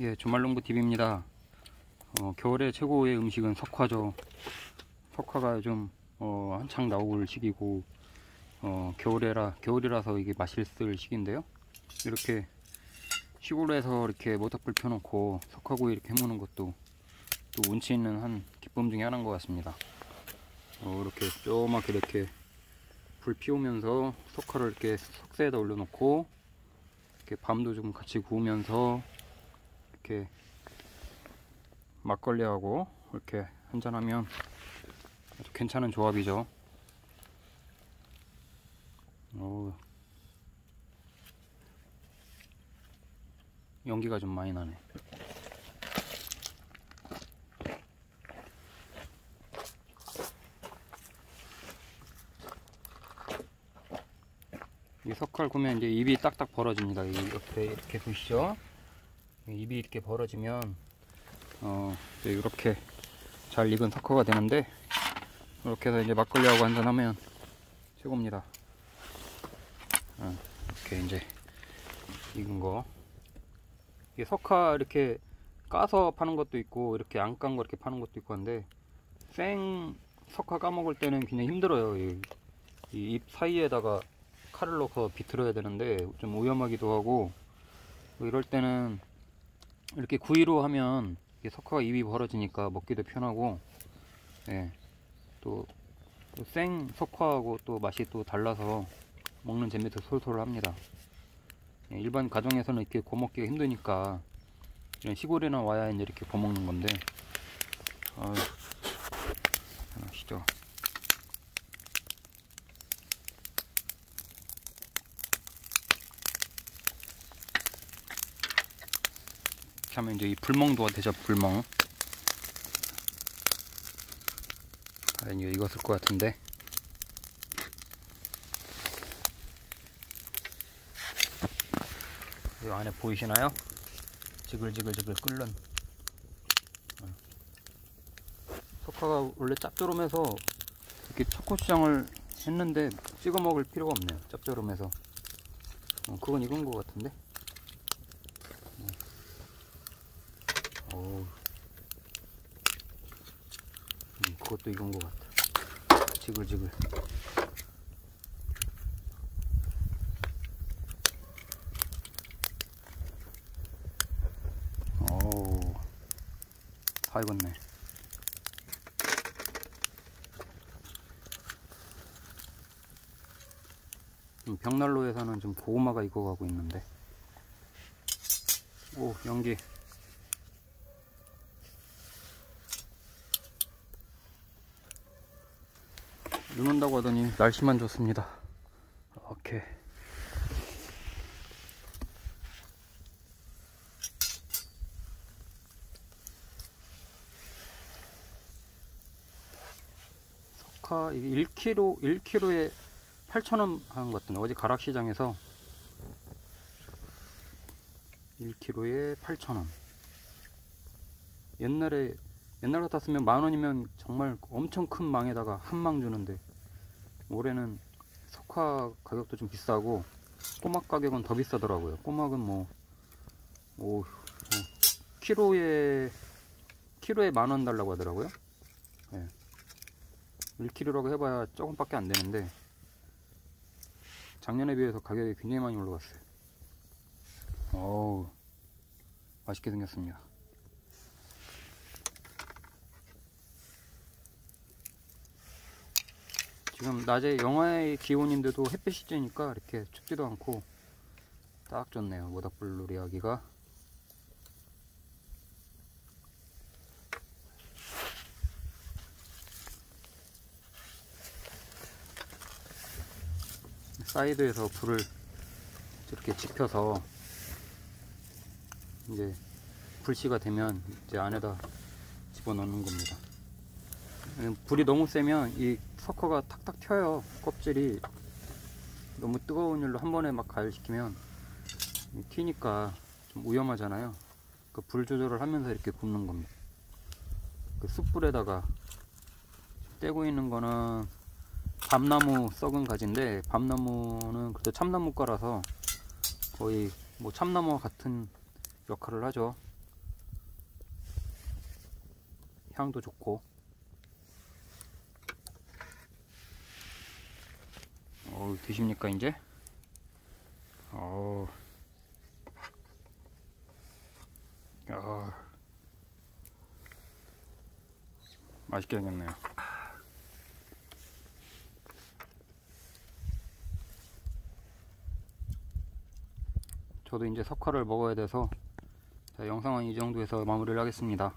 예, 주말농부 TV입니다. 겨울에 최고의 음식은 석화죠. 석화가 요즘 한창 나올 시기고 겨울이라서 이게 맛있을 시기인데요. 이렇게 시골에서 이렇게 모닥불 펴놓고 석화구이 이렇게 해먹는 것도 또 운치 있는 한 기쁨 중에 하나인 것 같습니다. 이렇게 조그맣게 이렇게 불 피우면서 석화를 이렇게 석쇠에다 올려놓고 이렇게 밤도 좀 같이 구우면서 이렇게 막걸리하고 이렇게 한잔하면 아주 괜찮은 조합이죠. 연기가 좀 많이 나네. 이 석화를 구우면 이제 입이 딱딱 벌어집니다. 이 옆에 이렇게 보시죠. 입이 이렇게 벌어지면 이렇게 잘 익은 석화가 되는데, 이렇게 해서 이제 막걸리하고 한잔하면 최고입니다. 이렇게 이제 익은 거. 이 석화 이렇게 까서 파는 것도 있고 이렇게 안 깐 거 이렇게 파는 것도 있고 한데, 생 석화 까먹을 때는 굉장히 힘들어요. 이 입 사이에다가 칼을 넣어서 비틀어야 되는데 좀 위험하기도 하고, 이럴 때는 이렇게 구이로 하면 석화가 입이 벌어지니까 먹기도 편하고, 예, 또 생 석화하고 또 맛이 또 달라서 먹는 재미도 솔솔합니다. 예, 일반 가정에서는 이렇게 구워 먹기가 힘드니까 이런 시골에나 와야 이제 이렇게 구워 먹는 건데, 아시죠? 이렇게 하면 이제 이 불멍도가 되죠. 불멍. 이제 익었을 것 같은데, 이 안에 보이시나요? 지글지글지글 끓는 석화가 원래 짭조름해서 이렇게 초고추장을 했는데 찍어 먹을 필요가 없네요. 짭조름해서. 그건 익은 것 같은데. 그것도 익은 것 같아. 지글지글. 다 익었네. 벽난로에서는 좀 고구마가 익어가고 있는데, 오, 연기. 눈 온다고 하더니 날씨만 좋습니다. 오케이. 석화 이게 1kg에 8,000원 하는 것 같은데, 어제 가락시장에서 1kg에 8,000원. 옛날 같았으면 10,000원이면 정말 엄청 큰 망에다가 한 망 주는데, 올해는 석화 가격도 좀 비싸고 꼬막 가격은 더 비싸더라고요. 꼬막은 키로에 10,000원 달라고 하더라고요. 네. 1kg라고 해봐야 조금밖에 안 되는데, 작년에 비해서 가격이 굉장히 많이 올라갔어요. 어우, 맛있게 생겼습니다. 지금 낮에 영하의 기온인데도 햇빛이 쬐니까 이렇게 춥지도 않고 딱 좋네요. 모닥불 놀이 하기가. 사이드에서 불을 이렇게 지펴서 이제 불씨가 되면 이제 안에다 집어넣는 겁니다. 불이 너무 세면 이 석화가 탁탁 튀어요. 껍질이 너무 뜨거운 열로 한 번에 막 가열시키면 튀니까 좀 위험하잖아요. 그 불 조절을 하면서 이렇게 굽는 겁니다. 그 숯불에다가 떼고 있는 거는 밤나무 썩은 가지인데, 밤나무는 그래도 참나무 거라서 거의 뭐 참나무와 같은 역할을 하죠. 향도 좋고. 드십니까 이제? 맛있게 생겼네요. 저도 이제 석화를 먹어야 돼서, 자, 영상은 이 정도에서 마무리를 하겠습니다.